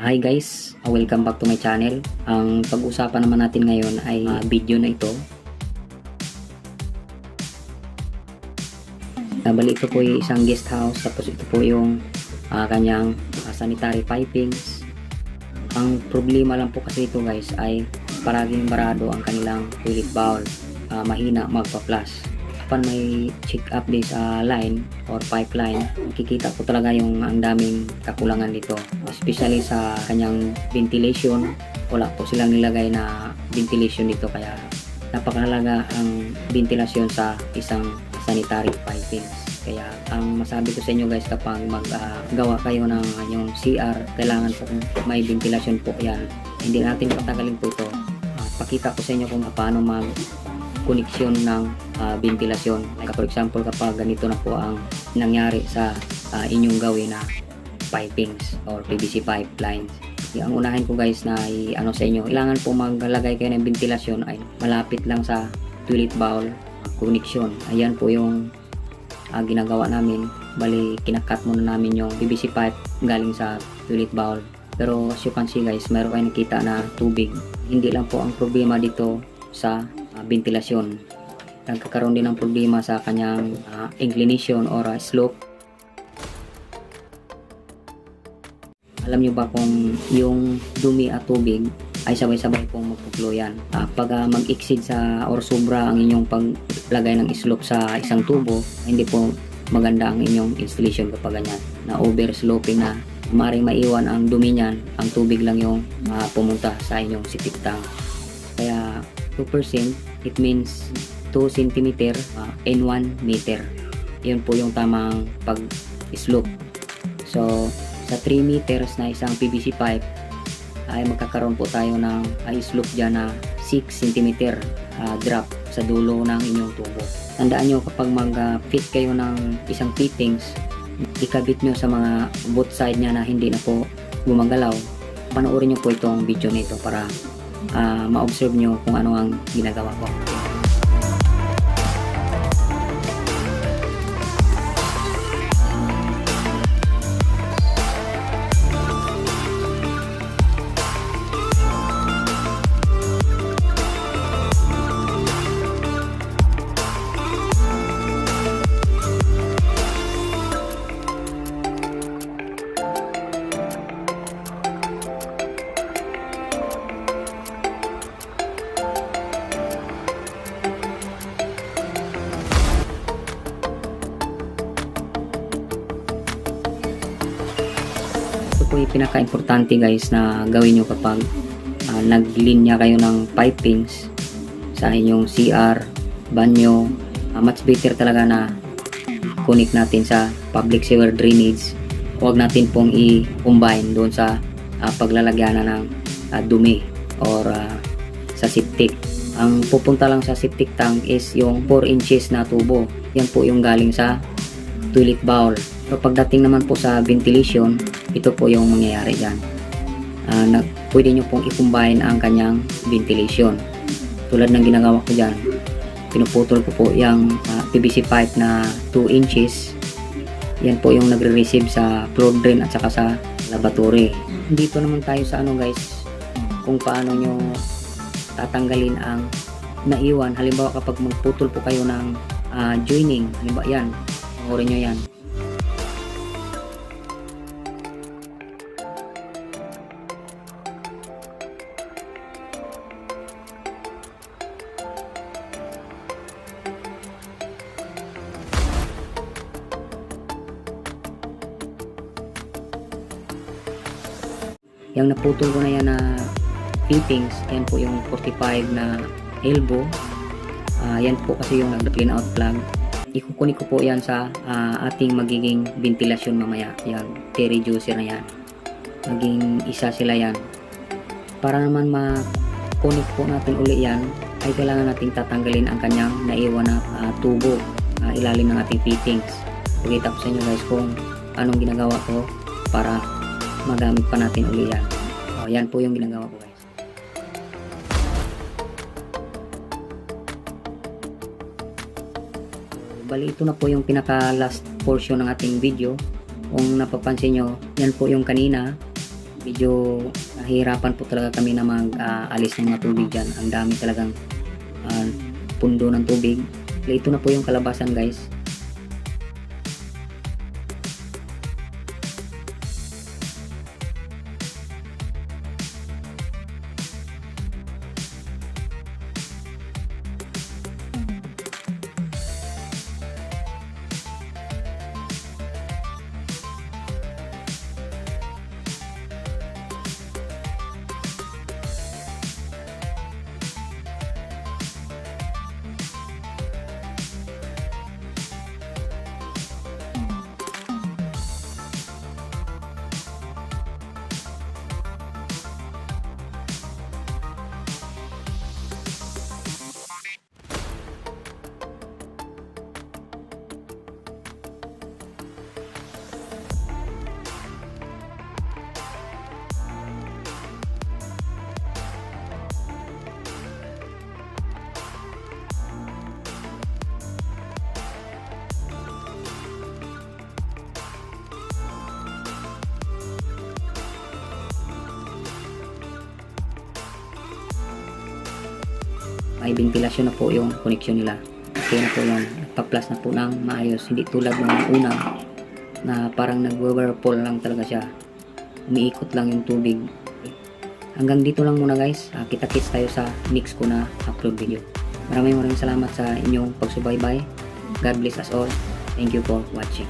Hi guys, welcome back to my channel. Ang pag-usapan naman natin ngayon ay video na ito. Bali ito po yung isang guest house, tapos ito po yung kanyang sanitary pipings. Ang problema lang po kasi ito guys ay paraging barado ang kanilang toilet bowl, mahina magpa-flush. Kapag may check up this line or pipeline, makikita ko talaga yung ang daming kakulangan dito, especially sa kanyang ventilation. Wala po silang nilagay na ventilation dito, kaya napakahalaga ang ventilasyon sa isang sanitary pipings. Kaya ang masabi ko sa inyo guys, kapag maggawa kayo ng yung CR, kailangan po may ventilasyon po yan. Hindi natin patagalin po ito. Pakita ko sa inyo kung paano mag koneksyon ng ventilasyon. Like for example, kapag ganito na po ang nangyari sa inyong gawin na pipings or PVC pipelines. Ang unahin ko guys na ano sa inyo, kailangan po maglagay kayo ng ventilasyon ay malapit lang sa toilet bowl connection. Ayan po yung ginagawa namin. Bali, kinakat muna namin yung PVC pipe galing sa toilet bowl. Pero as you can see guys, meron kayo nakita na tubig. Hindi lang po ang problema dito sa ventilasyon. Nagkakaroon din ng problema sa kanyang inclination or slope. Alam nyo ba kung yung dumi at tubig ay sabay-sabay pong magpuklo yan. Pag mag-exceed sa or sobra ang inyong paglagay ng slope sa isang tubo, hindi po maganda ang inyong installation kapag ganyan. Na oversloping na, maaaring maiwan ang dumi niyan, ang tubig lang yung pumunta sa inyong septic tank. Kaya 2%, it means 2 cm in 1 meter. Yun po yung tamang pag-slope. So, sa 3 meters na isang PVC pipe, ay magkakaroon po tayo ng slope dyan na 6 cm drop sa dulo ng inyong tubo. Tandaan nyo, kapag mag-fit kayo ng isang fittings, ikabit nyo sa mga both side nya na hindi na po gumagalaw. Panoorin nyo po itong video nito para ma-observe nyo kung ano ang ginagawa ko. Po yung pinaka-importante guys na gawin nyo kapag naglinya kayo ng pipings sa inyong CR, banyo. Much better talaga na connect natin sa public sewer drainage. Huwag natin pong i-combine doon sa paglalagyan ng dumi or sa septic. Ang pupunta lang sa septic tank is yung 4 inches na tubo. Yan po yung galing sa toilet bowl. So pagdating naman po sa ventilation, ito po yung mangyayari dyan. Pwede nyo pong i-combine ang kanyang ventilation. Tulad ng ginagawa ko dyan, pinuputol ko po yung PVC pipe na 2 inches. Yan po yung nagre-receive sa floor drain at saka sa lavatory. Dito naman tayo sa ano guys, kung paano nyo tatanggalin ang naiwan. Halimbawa kapag magputol po kayo ng joining, halimbawa yan, panoorin nyo yan. Yung naputol ko na yan na fittings, yan po yung 45 na elbow. Yan po kasi yung nag-clean out plug. Ikukunik ko po yan sa ating magiging ventilasyon mamaya. Yan, T-reducer na yan. Maging isa sila yan. Para naman ma-connect po natin uli yan, ay kailangan nating tatanggalin ang kanyang naiwan na tubo ilalim ng ating fittings. Pakita ko sa inyo guys kung anong ginagawa ko para magamit pa natin uli yan. Yan po yung ginagawa ko guys. Bali ito na po yung pinaka last portion ng ating video. Kung napapansin nyo, yan po yung kanina medyo nahihirapan po talaga kami na mag-alis ng mga tubig dyan. Ang dami talagang pundo ng tubig. Ito na po yung kalabasan guys. May ventilasyon na po yung connection nila. Okay na po yun. Nagpa-plus na po ng maayos. Hindi tulad ng una na parang nag-whirlpool lang talaga siya. Umiikot lang yung tubig. Hanggang dito lang muna guys. Kita-kits tayo sa next ko na upload video. Maraming salamat sa inyong pagsubaybay. God bless us all. Thank you for watching.